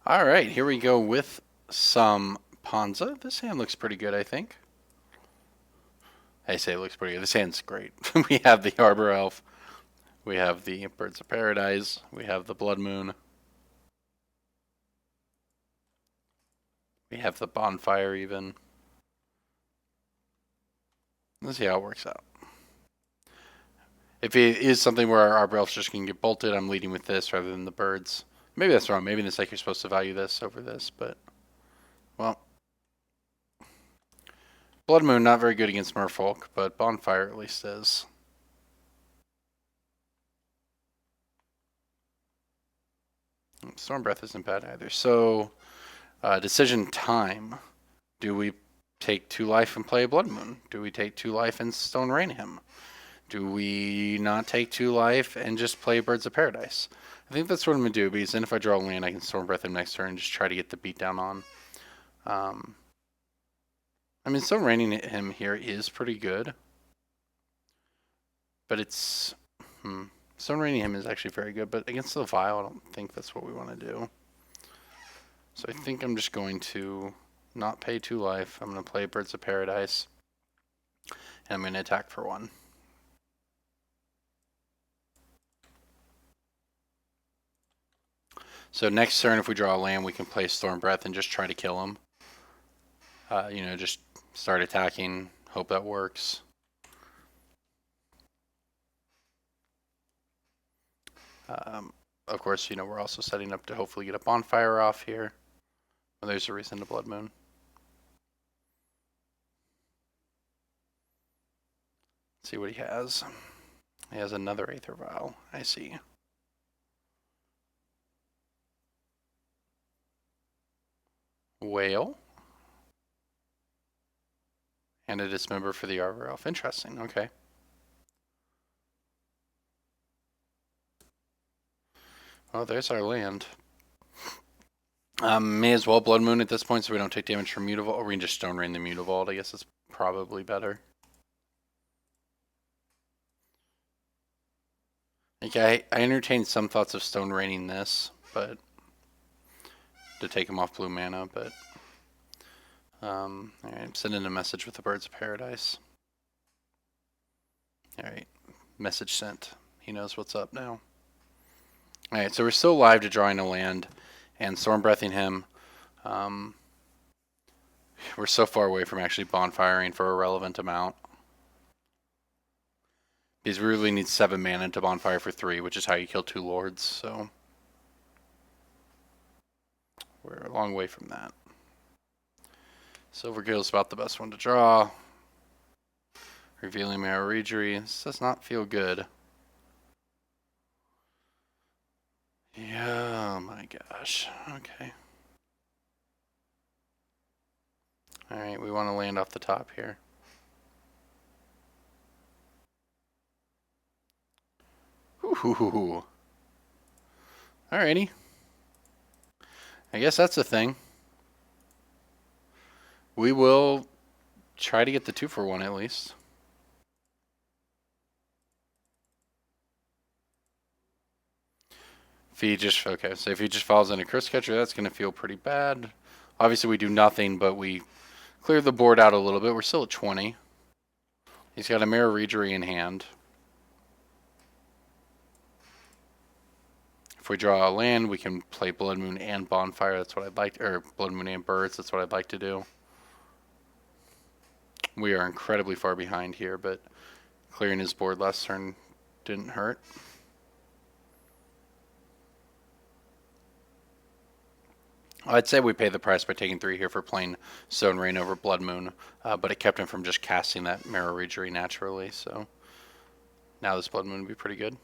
All right, here we go with some Ponza. This hand looks pretty good, I think. I say it looks pretty good. This hand's great. We have the Arbor Elf. We have the Birds of Paradise. We have the Blood Moon. We have the Bonfire even. Let's see how it works out. If it is something where our Arbor Elf's just going to get bolted, I'm leading with this rather than the birds. Maybe that's wrong. Maybe in this deck you're supposed to value this over this, but, well. Blood Moon, not very good against Merfolk, but Bonfire at least is. Storm Breath isn't bad either. So, decision time. Do we take 2 life and play Blood Moon? Do we take 2 life and Stone Rain him? Do we not take 2 life and just play Birds of Paradise? I think that's what I'm going to do, because then if I draw a land, I can Storm Breath him next turn and just try to get the beat down on. I mean, Stone Raining him here is pretty good. But it's... Stone Raining him is actually very good, but against the Vial, I don't think that's what we want to do. So I think I'm just going to not pay 2 life. I'm going to play Birds of Paradise. And I'm going to attack for 1. So next turn, if we draw a land, we can play Storm Breath and just try to kill him. Just start attacking, hope that works. Of course, we're also setting up to hopefully get a Bonfire off here. Well, there's a reason to Blood Moon. Let's see what he has. He has another Aether Vial. I see. Whale. And a Dismember for the Arbor Elf. Interesting. Okay. Oh, there's our land. May as well Blood Moon at this point so we don't take damage from Mutavault. Or we can just Stone Rain the Mutavault. I guess it's probably better. Okay, I entertained some thoughts of Stone Raining this, but to take him off blue mana, but alright, I'm sending a message with the Birds of Paradise. Alright, message sent. He knows what's up now. Alright, so we're still live to drawing a land and Storm Breathing him. We're so far away from actually bonfiring for a relevant amount. Because we really need 7 mana to bonfire for 3, which is how you kill 2 lords, so we're a long way from that. Silvergill's about the best one to draw. Revealing Marrow Regery. This does not feel good. Yeah, oh my gosh. Okay. Alright, we want to land off the top here. Ooh. Alrighty. I guess that's a thing. We will try to get the 2-for-1 at least. So if he just falls in a Curse Catcher, that's going to feel pretty bad. Obviously we do nothing, but we clear the board out a little bit. We're still at 20. He's got a Marrow Regery in hand. If we draw a land, we can play Blood Moon and Bonfire. That's what I'd like, or Blood Moon and Birds. That's what I'd like to do. We are incredibly far behind here, but clearing his board last turn didn't hurt. I'd say we pay the price by taking 3 here for playing Stone Rain over Blood Moon, but it kept him from just casting that Marrow Regery naturally, so now this Blood Moon would be pretty good.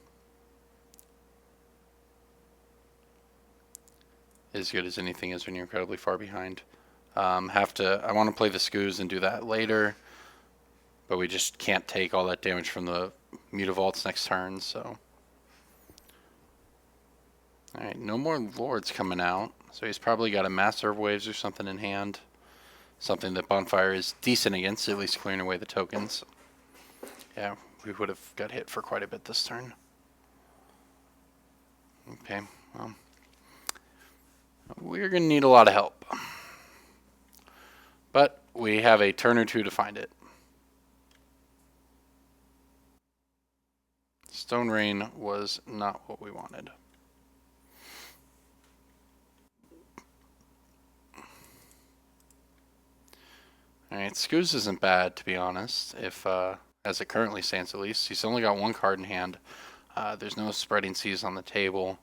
As good as anything is when you're incredibly far behind. I want to play the Skoos and do that later, but we just can't take all that damage from the Mutavaults next turn, so. Alright, no more Lords coming out, so he's probably got a Master of Waves or something in hand. Something that Bonfire is decent against, at least clearing away the tokens. Yeah, we would have got hit for quite a bit this turn. Okay, well. We're going to need a lot of help. But we have a turn or two to find it. Stone Rain was not what we wanted. Alright, Scooz isn't bad, to be honest, if as it currently stands at least. He's only got one card in hand. There's no Spreading Seas on the table.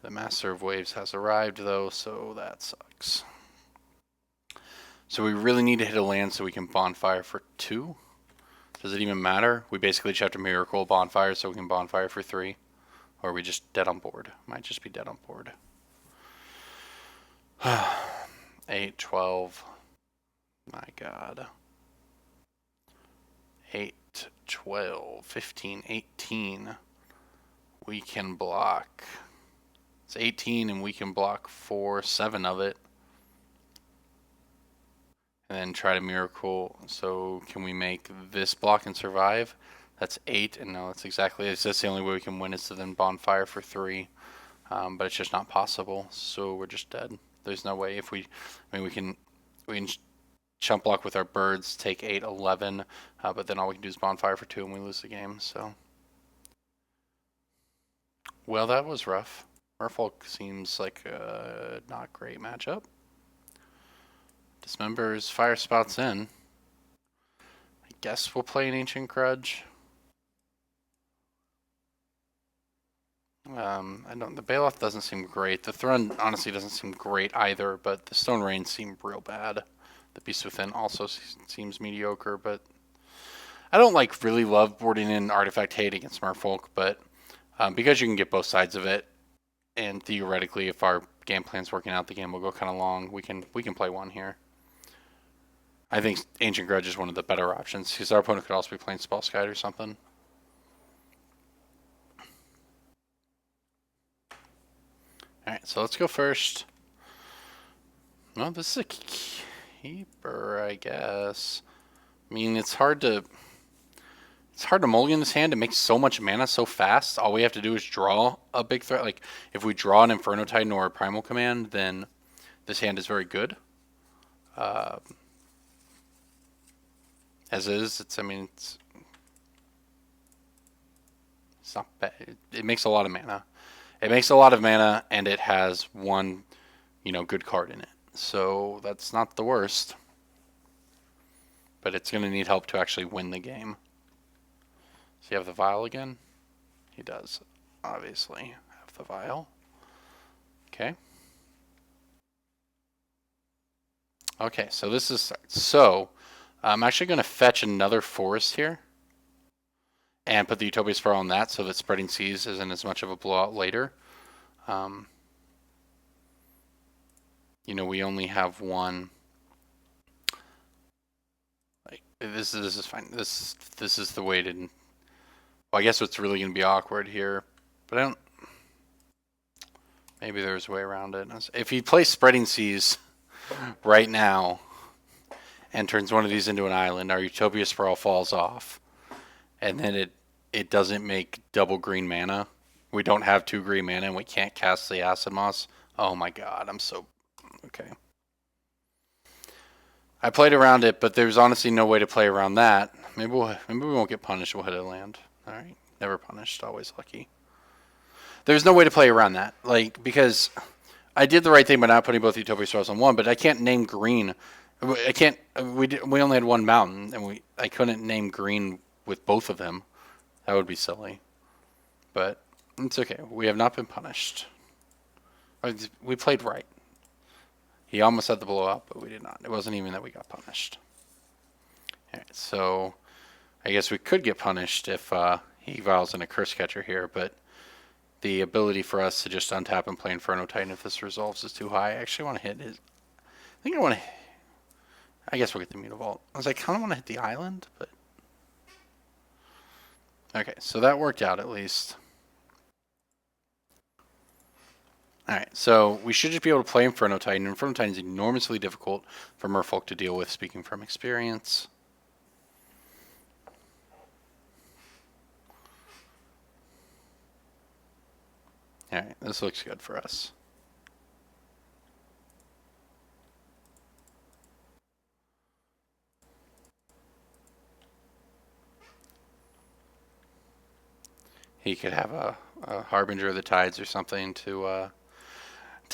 The Master of Waves has arrived, though, so that sucks. So we really need to hit a land so we can Bonfire for 2. Does it even matter? We basically just have to Miracle Bonfire so we can Bonfire for 3. Or are we just dead on board? Might just be dead on board. 8, 12. My God. 8, 12, 15, 18. We can block. It's 18 and we can block 4, 7 of it. And then try to Miracle. So can we make this block and survive? That's 8, and no, that's exactly it. That's the only way we can win is to then Bonfire for 3. But it's just not possible, so we're just dead. There's no way. If we, I mean, we can chump block with our birds, take 8, 11, but then all we can do is Bonfire for 2 and we lose the game, so. Well, that was rough. Merfolk seems like a not great matchup. Dismembers, Fire Spout's in. I guess we'll play an Ancient Grudge. The Baloth doesn't seem great. The Thrun honestly doesn't seem great either, but the Stone Rain seem real bad. The Beast Within also seems mediocre, but I don't really love boarding in Artifact Hate against Merfolk, but because you can get both sides of it, and theoretically if our game plan's working out, the game will go kind of long. We can play one here. I think Ancient Grudge is one of the better options because our opponent could also be playing Spellskite or something. Alright, so let's go first. Well, this is a keeper, I guess. I mean, it's hard to mulligan this hand. It makes so much mana so fast. All we have to do is draw a big threat. Like, if we draw an Inferno Titan or a Primal Command, then this hand is very good. As is, it's not bad. It makes a lot of mana. It makes a lot of mana, and it has one, good card in it. So that's not the worst. But it's going to need help to actually win the game. Does he have the Vial again? He does, obviously, have the Vial. Okay. Okay, so this is... So, I'm actually going to fetch another Forest here. And put the Utopia Spiral on that so that Spreading Seas isn't as much of a blowout later. We only have one. Like this is fine. This is the way to. Well, I guess what's really going to be awkward here, but I don't. Maybe there's a way around it. If he plays Spreading Seas right now and turns one of these into an island, our Utopia Spiral falls off. And then it doesn't make double green mana. We don't have 2 green mana and we can't cast the Acid Moss. Oh my god, I'm so... Okay. I played around it, but there's honestly no way to play around that. Maybe we won't get punished. We'll hit a land. Alright. Never punished. Always lucky. There's no way to play around that. Because I did the right thing by not putting both Utopia Spirals on one, but I can't name green. I can't... We only had one mountain, and I couldn't name green with both of them. That would be silly. But it's okay. We have not been punished. We played right. He almost had the blowout, but we did not. It wasn't even that we got punished. Alright, so I guess we could get punished if he vials in a Curse Catcher here, but the ability for us to just untap and play Inferno Titan if this resolves is too high. I actually want to hit his... I guess we'll get the Mutavault. I kind of want to hit the island, but... Okay, so that worked out at least. Alright, so we should just be able to play Inferno Titan. Inferno Titan is enormously difficult for Merfolk to deal with, speaking from experience. Alright, this looks good for us. he could have a Harbinger of the Tides or something to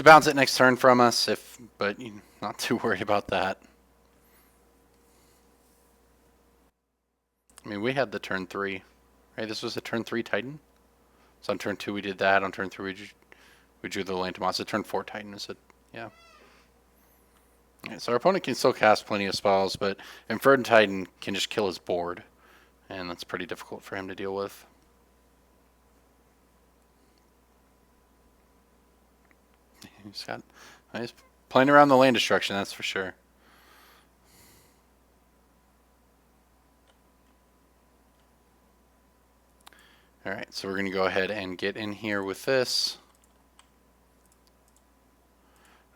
bounce it next turn from us. But not too worried about that. I mean, we had the turn 3, right? This was a turn 3 Titan. So on turn 2 we did that. On turn 3 we drew the land to Moss. Turn 4 Titan is it? Yeah. Right, so our opponent can still cast plenty of spells, but Inferno Titan can just kill his board, and that's pretty difficult for him to deal with. He's playing around the land destruction, that's for sure. Alright, so we're going to go ahead and get in here with this.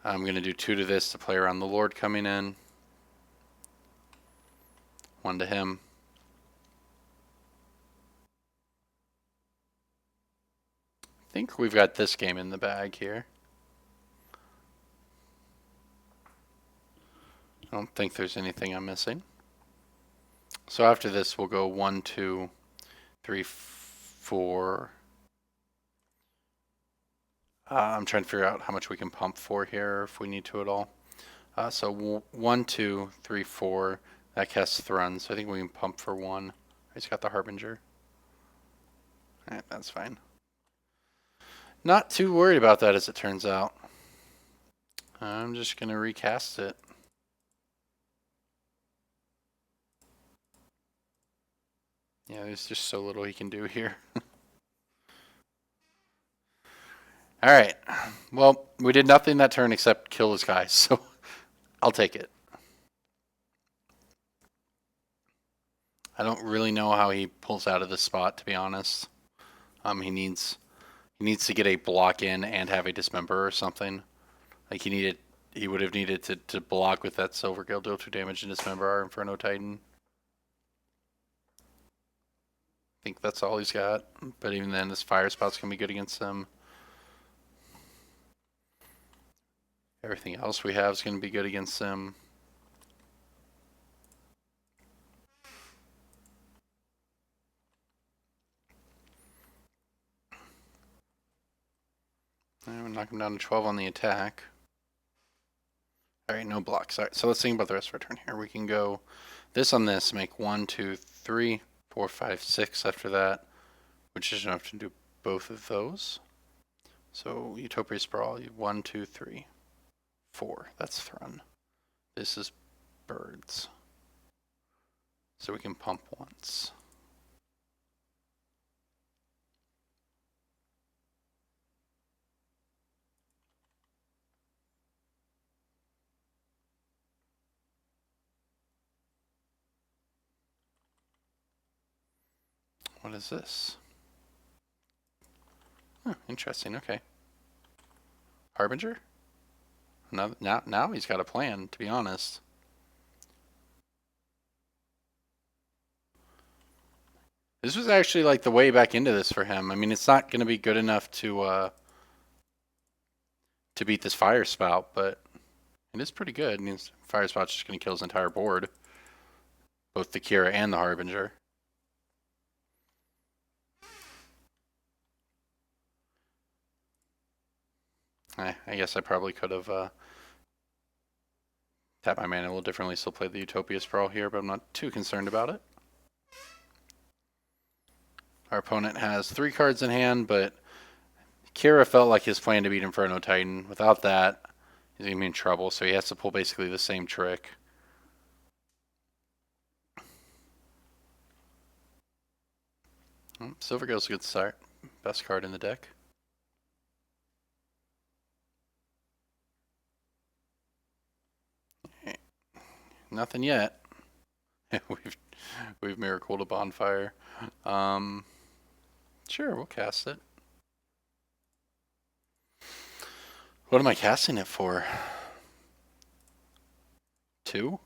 I'm going to do 2 to this to play around the Lord coming in. 1 to him. I think we've got this game in the bag here. I don't think there's anything I'm missing. So after this, we'll go 1, 2, 3, 4. I'm trying to figure out how much we can pump for here, if we need to at all. So 1, 2, 3, 4. That casts Thrun, so I think we can pump for 1. He's got the Harbinger. Alright, that's fine. Not too worried about that, as it turns out. I'm just going to recast it. Yeah, there's just so little he can do here. Alright. Well, we did nothing that turn except kill his guys, so I'll take it. I don't really know how he pulls out of this spot, to be honest. He needs to get a block in and have a dismember or something. Like he would have needed to block with that Silver Guild, deal 2 damage and dismember our Inferno Titan. I think that's all he's got. But even then, this fire spot's gonna be good against him. Everything else we have is gonna be good against him. And we'll knock him down to 12 on the attack. Alright, no blocks. Alright, so let's think about the rest of our turn here. We can go this on this, make 1, 2, 3, 4, 5, 6 after that, which is enough to do both of those. So Utopia Sprawl, 1, 2, 3, 4. That's Thrun. This is birds. So we can pump once. What is this? Huh, interesting, okay. Harbinger? Now he's got a plan, to be honest. This was actually like the way back into this for him. I mean, it's not going to be good enough to beat this fire spout, but it is pretty good. I mean, fire spout's just going to kill his entire board, both the Kira and the Harbinger. I guess I probably could have tapped my mana a little differently, still played the Utopia Sprawl here, but I'm not too concerned about it. Our opponent has 3 cards in hand, but Kira felt like his plan to beat Inferno Titan. Without that, he's going to be in trouble, so he has to pull basically the same trick. Silver Guild's a good start. Best card in the deck. Nothing yet. we've miracled a bonfire. Sure, we'll cast it. What am I casting it for? 2?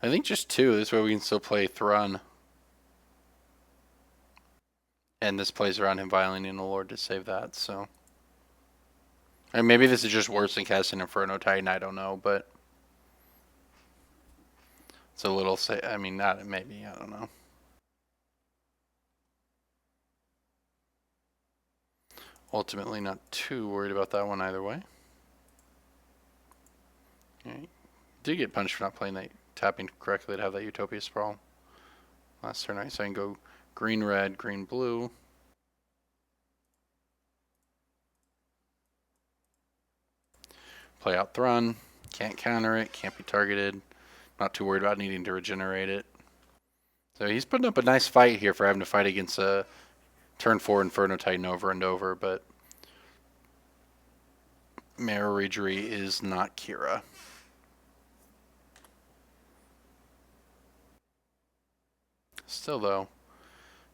I think just 2. This way we can still play Thrun. And this plays around him violating the Lord to save that, so. And maybe this is just worse than casting Inferno Titan, I don't know, but. It's a little, I mean, not maybe, I don't know. Ultimately, not too worried about that one either way. Okay. Did get punished for not playing that, tapping correctly to have that Utopia Sprawl last turn. So I can go green, red, green, blue. Play out Thrun. Can't counter it. Can't be targeted. Not too worried about needing to regenerate it. So he's putting up a nice fight here for having to fight against a turn 4 Inferno Titan over and over, but Mirror Regery is not Kira. Still though,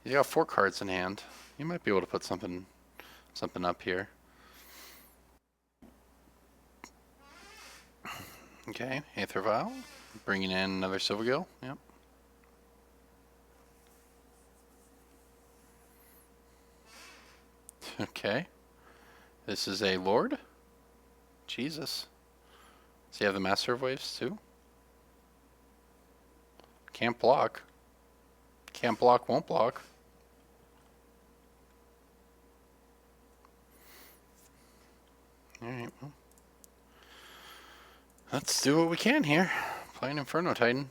he's got 4 cards in hand. You might be able to put something up here. Okay, Aether Vial. Bringing in another Silvergill. Yep. Okay. This is a Lord. Jesus. Does he have the Master of Waves too? Can't block. Can't block, won't block. Alright, well. Let's do what we can here. Play an Inferno Titan.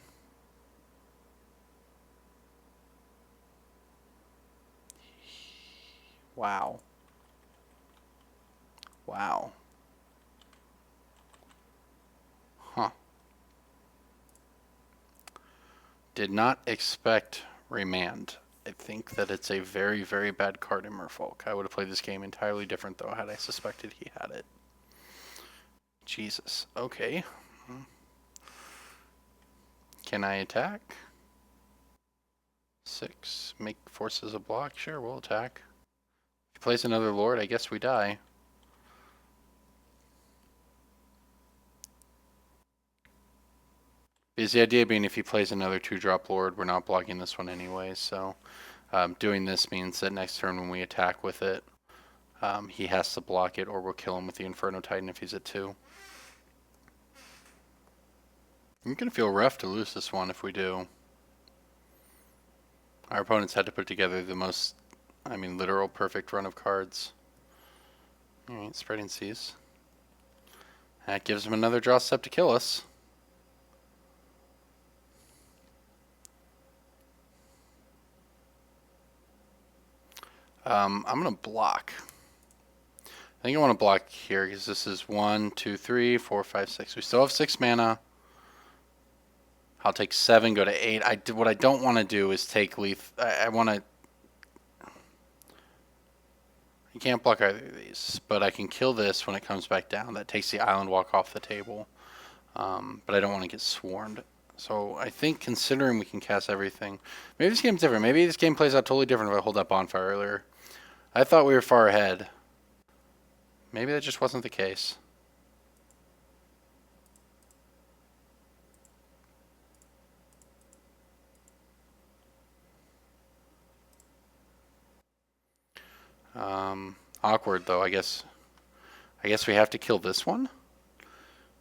Wow. Wow. Huh. Did not expect Remand. I think that it's a very, very bad card in Merfolk. I would have played this game entirely different, though, had I suspected he had it. Jesus. Okay. Can I attack? 6. Make forces a block. Sure, we'll attack. If he plays another Lord, I guess we die. Because the idea being if he plays another 2-drop Lord, we're not blocking this one anyway, so doing this means that next turn when we attack with it, he has to block it or we'll kill him with the Inferno Titan if he's at 2. I'm going to feel rough to lose this one if we do. Our opponents had to put together the most, I mean, literal perfect run of cards. Alright, Spreading Seas. That gives him another draw step to kill us. I'm going to block. I think I want to block here because this is 1, 2, 3, 4, 5, 6. We still have 6 mana. I'll take 7, go to 8. What I don't want to do is take Leaf. I want to. I can't block either of these, but I can kill this when it comes back down. That takes the Island Walk off the table. But I don't want to get swarmed. So I think considering we can cast everything, maybe this game's different. Maybe this game plays out totally different if I hold that bonfire earlier. I thought we were far ahead. Maybe that just wasn't the case. Awkward though, I guess we have to kill this one.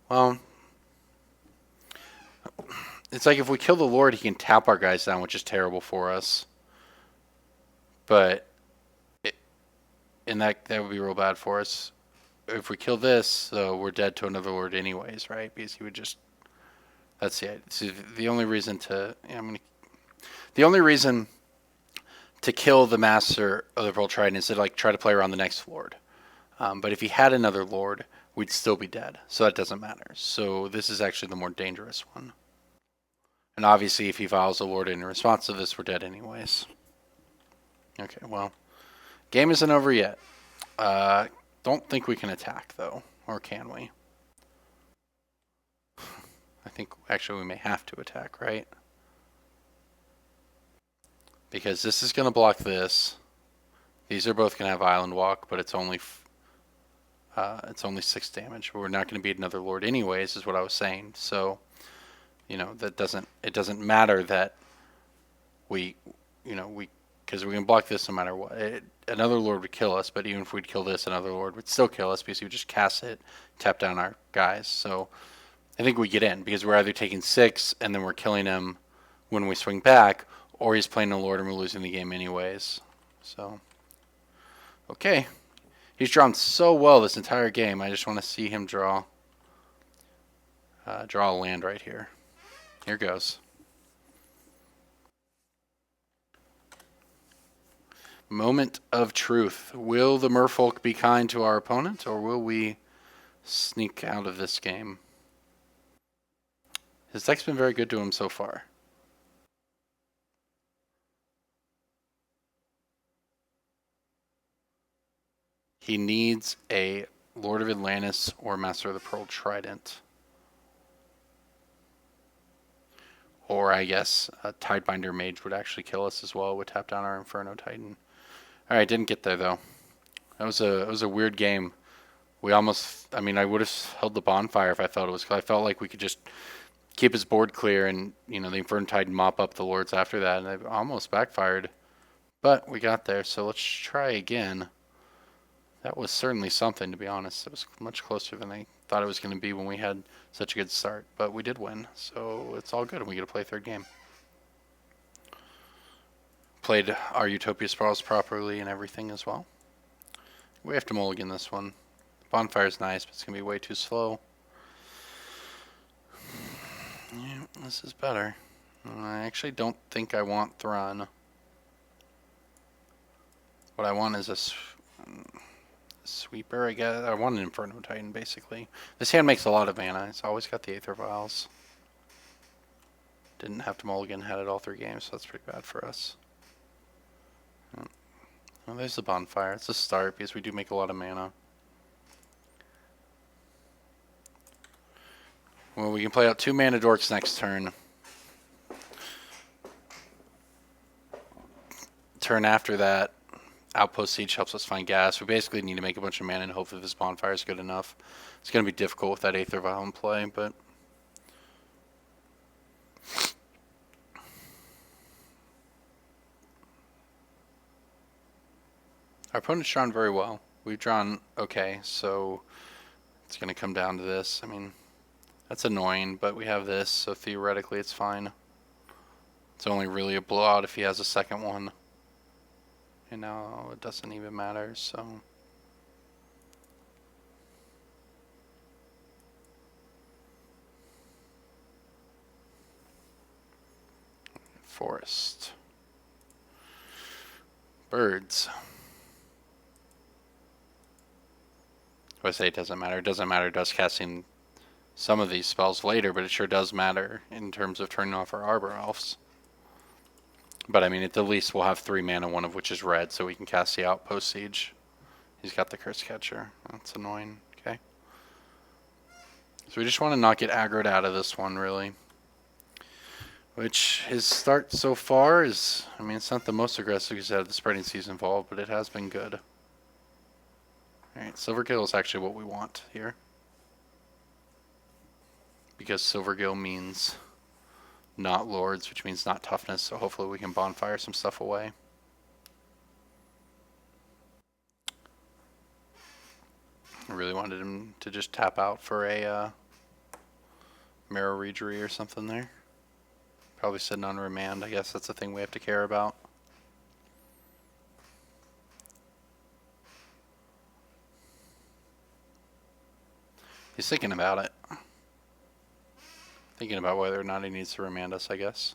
Well, it's like if we kill the Lord, he can tap our guys down, which is terrible for us. But and that would be real bad for us. If we kill this, we're dead to another Lord anyways, right? Because he would just. That's the only reason to. The only reason to kill the Master of the Pearl Trident is to like try to play around the next Lord. But if he had another Lord, we'd still be dead. So that doesn't matter. So this is actually the more dangerous one. And obviously, if he files a Lord in response to this, we're dead anyways. Okay, well, game isn't over yet. Don't think we can attack though, or can we? I think actually we may have to attack, right? Because this is going to block this. These are both going to have Island Walk, but it's only 6 damage. We're not going to beat another Lord anyways, is what I was saying. So, it doesn't matter that because we can block this no matter what. Another Lord would kill us, but even if we'd kill this, another Lord would still kill us because he would just cast it, tap down our guys. So I think we get in because we're either taking 6 and then we're killing him when we swing back, or he's playing a Lord and we're losing the game anyways. So, okay. He's drawn so well this entire game. I just want to see him draw a land right here. Here goes. Moment of truth. Will the Merfolk be kind to our opponent, or will we sneak out of this game? His deck's been very good to him so far. He needs a Lord of Atlantis or Master of the Pearl Trident. Or I guess a Tidebinder Mage would actually kill us as well. Would tap down our Inferno Titan. Alright, didn't get there though. It was a weird game. We almost, I mean, I would have held the bonfire if I felt it was, I felt like we could just keep his board clear and, you know, the Inferno Titan mop up the Lords after that, and it almost backfired. But we got there, so let's try again. That was certainly something, to be honest. It was much closer than I thought it was going to be when we had such a good start. But we did win, so it's all good, and we get to play third game. Played our Utopia Spirals properly and everything as well. We have to mulligan this one. Bonfire's nice, but it's going to be way too slow. Yeah, this is better. I actually don't think I want Thrawn. What I want is a sweeper, I guess. I want an Inferno Titan, basically. This hand makes a lot of mana. It's always got the Aether Vials. Didn't have to mulligan, had it all 3 games, so that's pretty bad for us. Well, there's the bonfire. It's a start because we do make a lot of mana. Well, we can play out 2 mana dorks next turn. Turn after that, Outpost Siege helps us find gas. We basically need to make a bunch of mana and hopefully this bonfire is good enough. It's going to be difficult with that Aether Vial in play, but... Our opponent's drawn very well. We've drawn okay, so it's going to come down to this. I mean, that's annoying, but we have this, so theoretically it's fine. It's only really a blowout if he has a second one. And now it doesn't even matter, so... Forest. Birds. I say it doesn't matter. It doesn't matter dust casting some of these spells later, but it sure does matter in terms of turning off our Arbor Elves. But I mean, at the least we'll have 3 mana, one of which is red, so we can cast the Outpost Siege. He's got the Curse Catcher. That's annoying. Okay. So we just want to not get aggroed out of this one, really. Which, his start so far is, I mean, it's not the most aggressive he's had the spreading season involved, but it has been good. Alright, Silvergill is actually what we want here. Because Silvergill means not Lords, which means not toughness, so hopefully we can bonfire some stuff away. I really wanted him to just tap out for a Marrow Reegery or something there. Probably sitting on Remand, I guess that's the thing we have to care about. He's thinking about it. Thinking about whether or not he needs to remand us, I guess.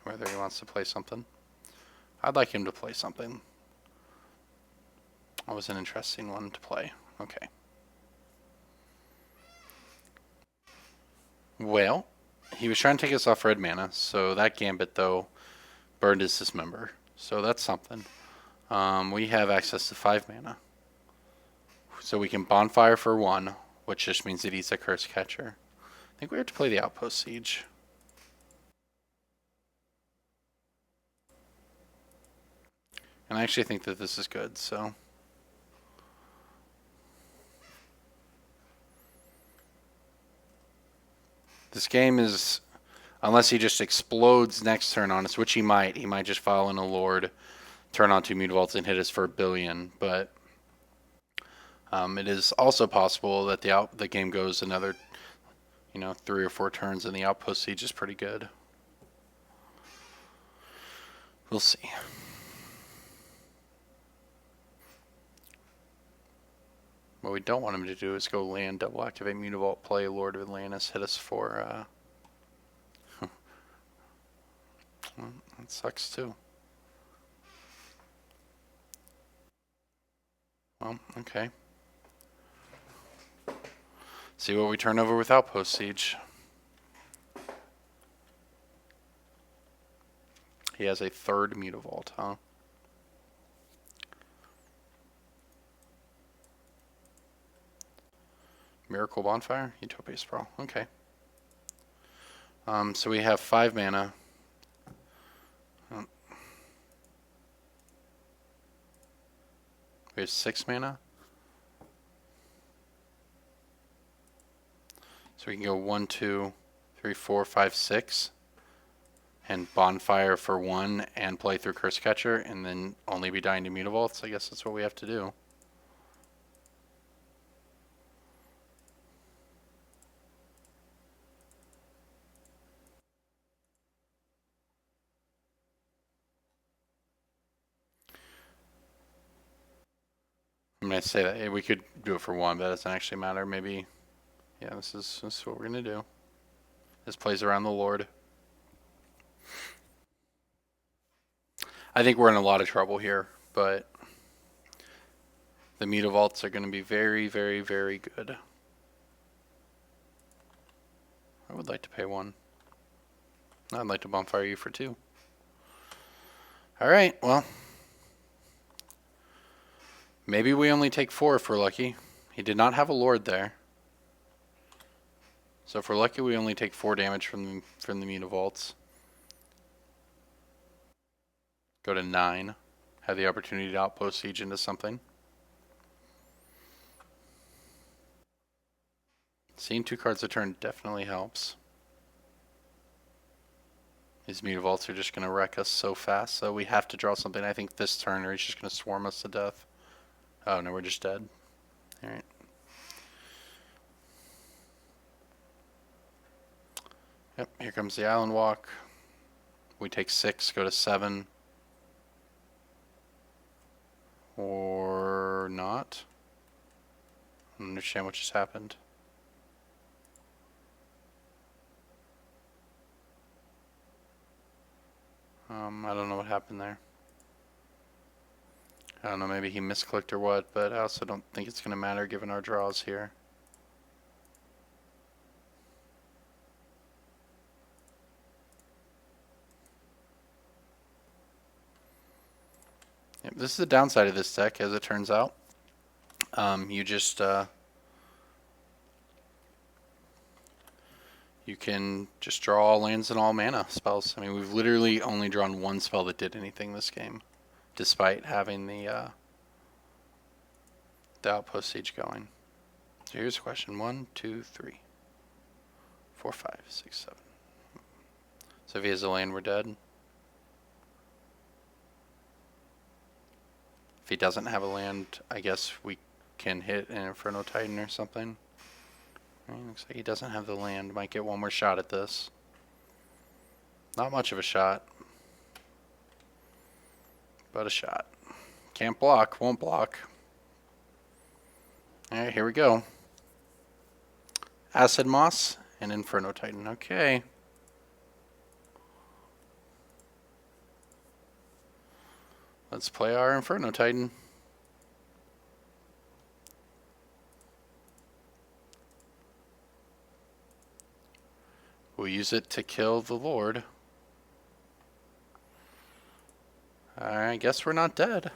Whether he wants to play something. I'd like him to play something. That was an interesting one to play. Okay. Well, he was trying to take us off red mana, so that Gambit, though, burned his Dismember. So that's something. We have access to 5 mana. So we can bonfire for 1, which just means it eats a Curse Catcher. I think we have to play the Outpost Siege. And I actually think that this is good, so... This game is, unless he just explodes next turn on us, which he might just file in a Lord, turn on 2 Mutavaults and hit us for 1 billion, but it is also possible that the game goes another, you know, 3 or 4 turns, and the Outpost Siege is pretty good. We'll see. What we don't want him to do is go land, double activate Mutavault, play Lord of Atlantis, hit us for, well, that sucks too. Well, okay. See what we turn over with Outpost Siege. He has a 3rd Mutavault, huh? Miracle Bonfire? Utopia Sprawl. Okay. So we have 5 mana. We have 6 mana. So we can go 1, 2, 3, 4, 5, 6. And Bonfire for 1 and play through Curse Catcher and then only be dying to Mutavaults. I guess that's what we have to do. I mean, I say that we could do it for 1, but that doesn't actually matter. Maybe, yeah, this is what we're going to do. This plays around the Lord. I think we're in a lot of trouble here, but the Mutavaults are going to be very, very, very good. I would like to pay 1. I'd like to Bonfire you for 2. Alright, well. Maybe we only take 4 if we're lucky. He did not have a Lord there. So if we're lucky, we only take 4 damage from the Mutavaults. Go to 9. Have the opportunity to Outpost Siege into something. Seeing 2 cards a turn definitely helps. These Mutavaults are just going to wreck us so fast, so we have to draw something, I think, this turn, or he's just going to swarm us to death. Oh, no, we're just dead. Alright. Yep, here comes the Island Walk. We take 6, go to 7. Or not. I don't understand what just happened. I don't know what happened there. I don't know, maybe he misclicked or what, but I also don't think it's going to matter given our draws here. Yep, this is the downside of this deck, as it turns out. You just you can just draw all lands and all mana spells. I mean, we've literally only drawn 1 spell that did anything this game, despite having the Outpost Siege going. So here's a question: 1, 2, 3, 4, 5, 6, 7. So if he has a land, we're dead. If he doesn't have a land, I guess we can hit an Inferno Titan or something. Looks like he doesn't have the land. Might get 1 more shot at this. Not much of a shot, but a shot. Can't block, won't block. Alright, here we go. Acid Moss and Inferno Titan. Okay. Let's play our Inferno Titan. We'll use it to kill the Lord. I guess we're not dead.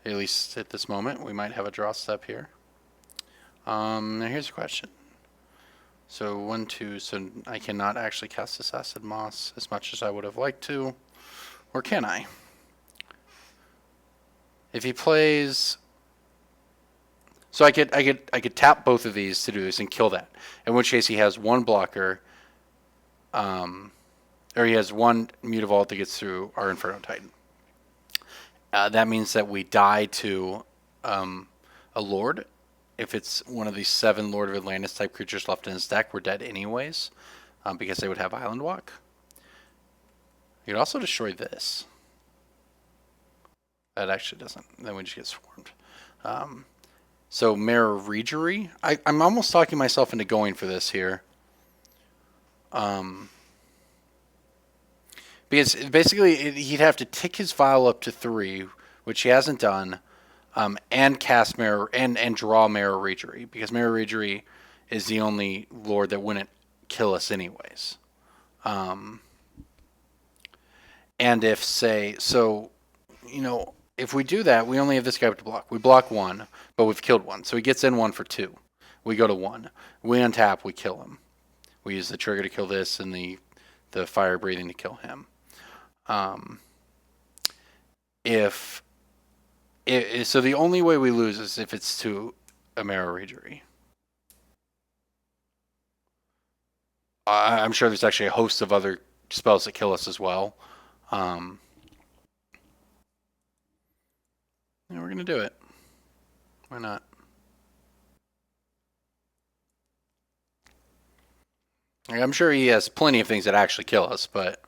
At least at this moment. We might have a draw step here. Now here's a question. So 1, 2, so I cannot actually cast this Acid Moss as much as I would have liked to. Or can I? If he plays... So I could tap both of these to do this and kill that. In which case he has 1 blocker, or he has 1 Mutavault that gets through our Inferno Titan. That means that we die to a Lord, if it's one of these 7 Lord of Atlantis type creatures left in his deck, we're dead anyways, because they would have Island Walk. You could also destroy this. That actually doesn't. Then we just get swarmed. So Mirror Regery. I'm almost talking myself into going for this here. Because basically he'd have to tick his vial up to 3, which he hasn't done, and cast Mirror and draw Mirror Regery, because Mirror Regery is the only Lord that wouldn't kill us anyways. And if if we do that, we only have this guy to block. We block 1, but we've killed 1, so he gets in 1 for 2. We go to 1. We untap. We kill him. We use the trigger to kill this and the fire breathing to kill him. So the only way we lose is if it's to a Mirror Regery. I'm sure there's actually a host of other spells that kill us as well. And we're going to do it. Why not? I'm sure he has plenty of things that actually kill us, but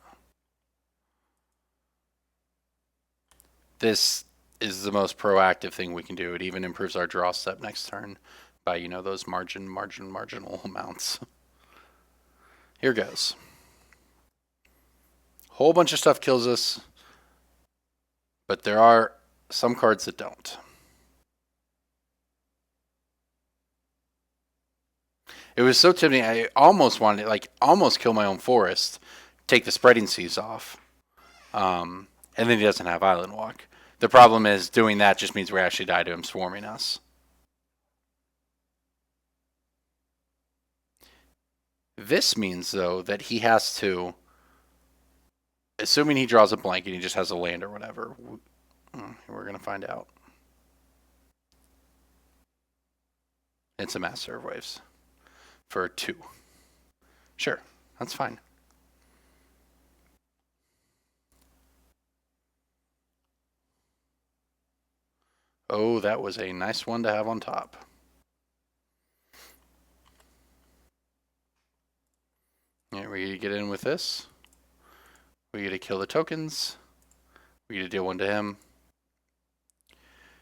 this is the most proactive thing we can do. It even improves our draw step next turn by, those marginal amounts. Here goes. Whole bunch of stuff kills us, but there are some cards that don't. It was so tempting. I almost wanted to, almost kill my own forest, take the Spreading Seas off, and then he doesn't have Island Walk. The problem is doing that just means we actually die to him swarming us. This means, though, that he has to, assuming he draws a blank and he just has a land or whatever, we're going to find out. It's a Master of Waves for 2. Sure, that's fine. Oh, that was a nice one to have on top. Yeah, we get to get in with this. We get to kill the tokens. We get to deal 1 to him.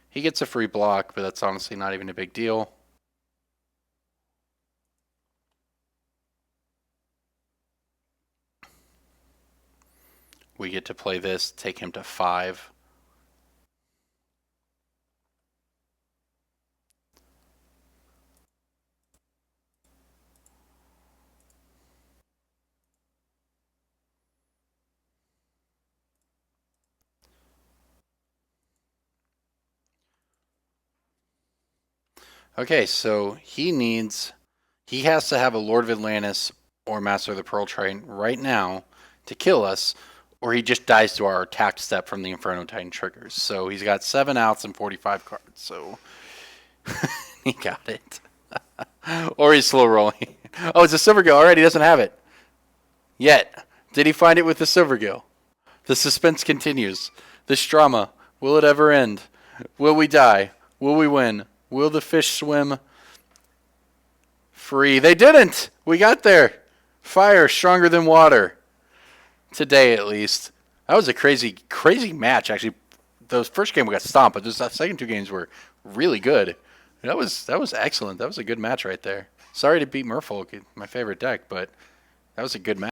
He gets a free block, but that's honestly not even a big deal. We get to play this, take him to 5. Okay, so he has to have a Lord of Atlantis or Master of the Pearl Train right now to kill us, or he just dies to our attack step from the Inferno Titan triggers. So he's got 7 outs and 45 cards, so he got it. Or he's slow rolling. Oh, it's a Silvergill. All right, he doesn't have it yet. Did he find it with the Silvergill? The suspense continues. This drama, will it ever end? Will we die? Will we win? Will the fish swim free? They didn't! We got there! Fire stronger than water. Today, at least. That was a crazy, crazy match, actually. The first game we got stomped, but the second 2 games were really good. That was excellent. That was a good match right there. Sorry to beat Merfolk, my favorite deck, but that was a good match.